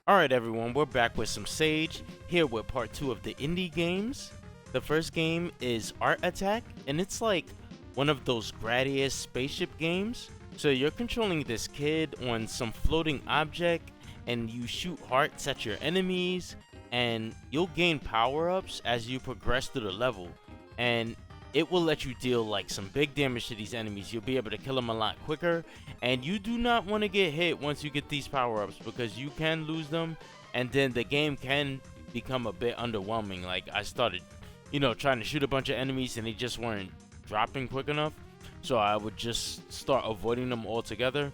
Alright everyone, we're back with some Sage, here with part 2 of the indie games. The first game is Art Attack, and it's like one of those Gradius spaceship games. So you're controlling this kid on some floating object, and you shoot hearts at your enemies, and you'll gain power-ups as you progress through the level. And it will let you deal like some big damage to these enemies. You'll be able to kill them a lot quicker, and you do not want to get hit once you get these power-ups because you can lose them, and then the game can become a bit underwhelming. Like I started, trying to shoot a bunch of enemies and they just weren't dropping quick enough, so I would just start avoiding them altogether.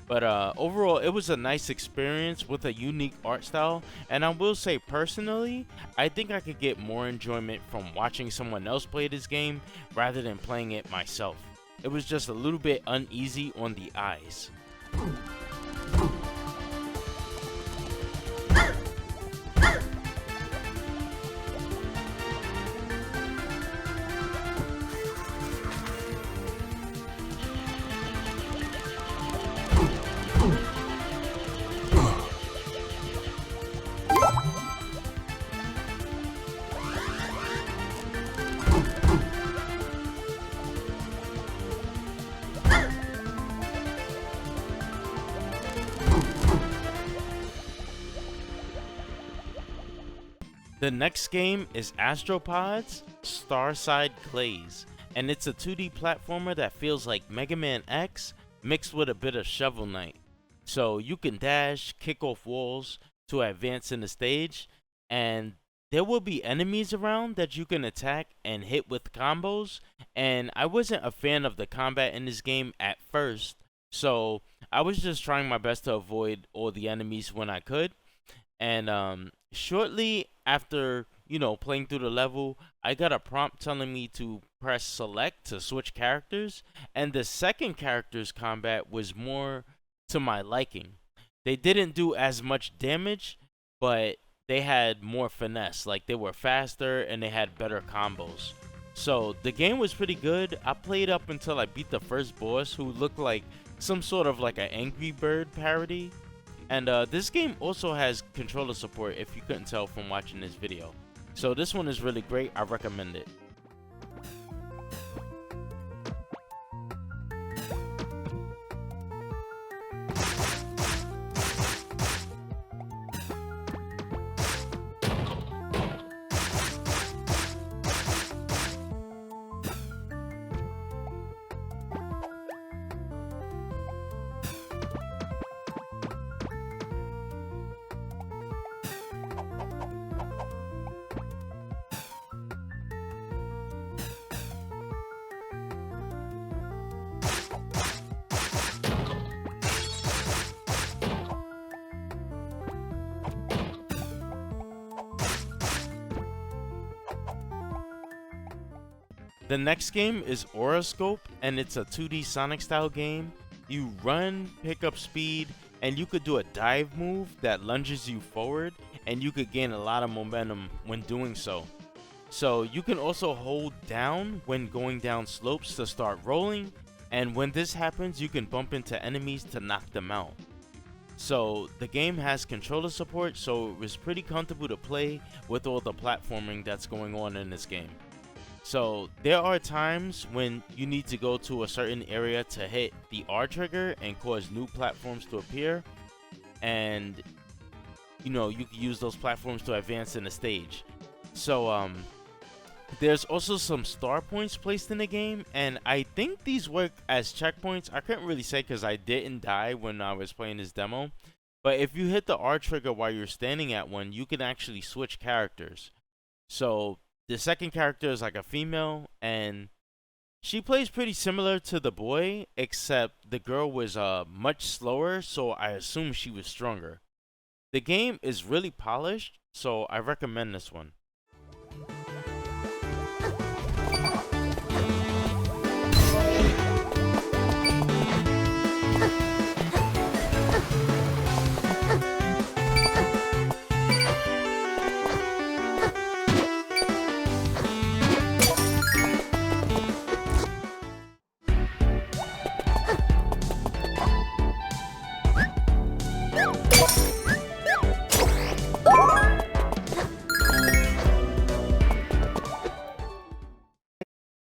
But overall, it was a nice experience with a unique art style, and I will say personally, I think I could get more enjoyment from watching someone else play this game rather than playing it myself. It was just a little bit uneasy on the eyes. The next game is Astropods Starside Clays, and it's a 2D platformer that feels like Mega Man X mixed with a bit of Shovel Knight. So you can dash, kick off walls to advance in the stage, and there will be enemies around that you can attack and hit with combos, and I wasn't a fan of the combat in this game at first, so I was just trying my best to avoid all the enemies when I could. And shortly after, playing through the level, I got a prompt telling me to press select to switch characters, and the second character's combat was more to my liking. They didn't do as much damage, but they had more finesse. Like, they were faster and they had better combos. So the game was pretty good. I played up until I beat the first boss, who looked like some sort of like an Angry Bird parody. And this game also has controller support, if you couldn't tell from watching this video. So this one is really great. I recommend it. The next game is Horoscope, and it's a 2D Sonic style game. You run, pick up speed, and you could do a dive move that lunges you forward, and you could gain a lot of momentum when doing so. So you can also hold down when going down slopes to start rolling, and when this happens you can bump into enemies to knock them out. So the game has controller support, so it was pretty comfortable to play with all the platforming that's going on in this game. So there are times when you need to go to a certain area to hit the R trigger and cause new platforms to appear, and you can use those platforms to advance in the stage. So there's also some star points placed in the game, and I think these work as checkpoints. I couldn't really say because I didn't die when I was playing this demo, but if you hit the R trigger while you're standing at one, you can actually switch characters. So the second character is like a female, and she plays pretty similar to the boy, except the girl was much slower, so I assume she was stronger. The game is really polished, so I recommend this one.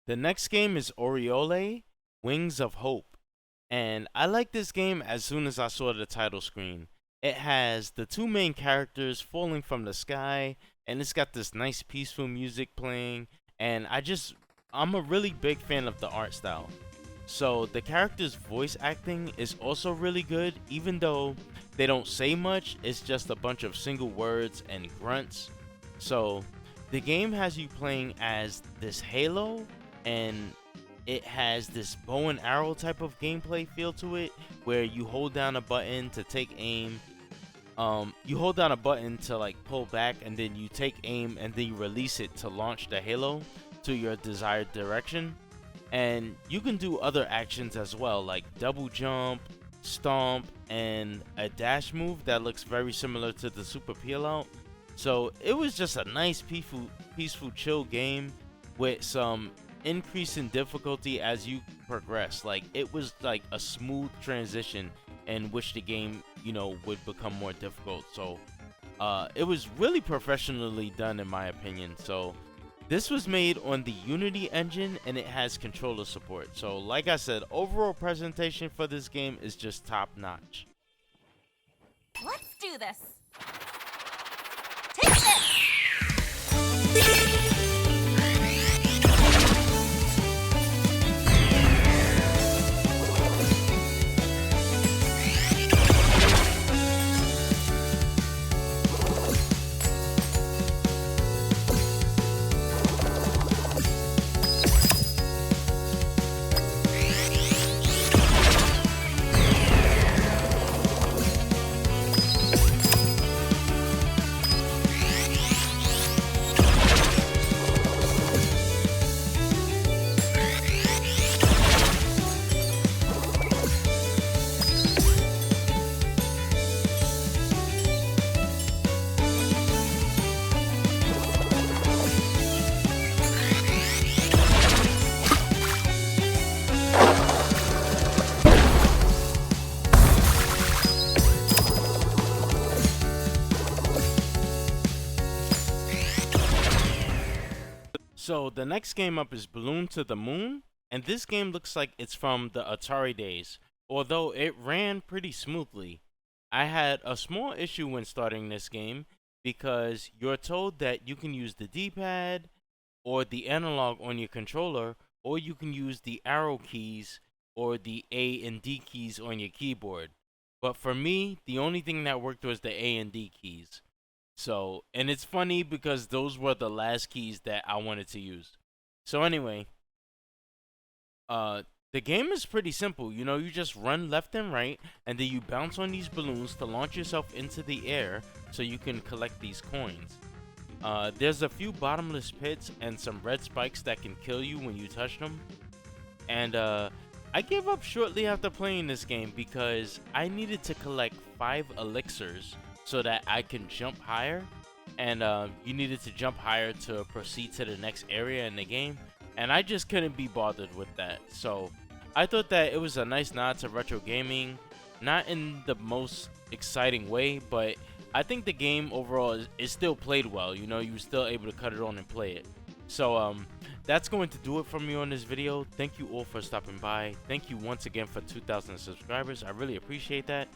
The next game is Oriole Wings of Hope. And I liked this game as soon as I saw the title screen. It has the two main characters falling from the sky, and it's got this nice peaceful music playing. And I'm a really big fan of the art style. So the character's voice acting is also really good, even though they don't say much, it's just a bunch of single words and grunts. So the game has you playing as this Halo, and it has this bow and arrow type of gameplay feel to it, where you hold down a button to take aim. You hold down a button to like pull back, and then you take aim, and then you release it to launch the Halo to your desired direction. And you can do other actions as well, like double jump, stomp, and a dash move that looks very similar to the super peel out. So it was just a nice peaceful chill game with some increase in difficulty as you progress. Like, it was like a smooth transition in which the game, would become more difficult. So it was really professionally done in my opinion. So this was made on the Unity engine, and it has controller support. So like I said, overall presentation for this game is just top notch. Let's do this. Take this! So the next game up is Balloon to the Moon, and this game looks like it's from the Atari days, although it ran pretty smoothly. I had a small issue when starting this game because you're told that you can use the D-pad or the analog on your controller, or you can use the arrow keys or the A and D keys on your keyboard. But for me, the only thing that worked was the A and D keys. So, and it's funny because those were the last keys that I wanted to use. So anyway, the game is pretty simple. You just run left and right, and then you bounce on these balloons to launch yourself into the air so you can collect these coins. There's a few bottomless pits and some red spikes that can kill you when you touch them. And I gave up shortly after playing this game because I needed to collect 5 elixirs so that I can jump higher, and you needed to jump higher to proceed to the next area in the game, and I just couldn't be bothered with that. So I thought that it was a nice nod to retro gaming, not in the most exciting way, but I think the game overall is still played well. You were still able to cut it on and play it. So that's going to do it for me on this video. Thank you all for stopping by. Thank you once again for 2,000 subscribers. I really appreciate that.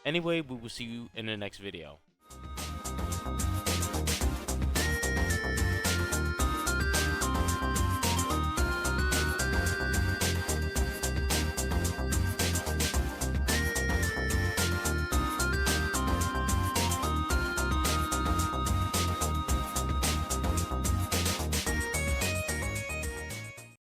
Anyway, we will see you in the next video.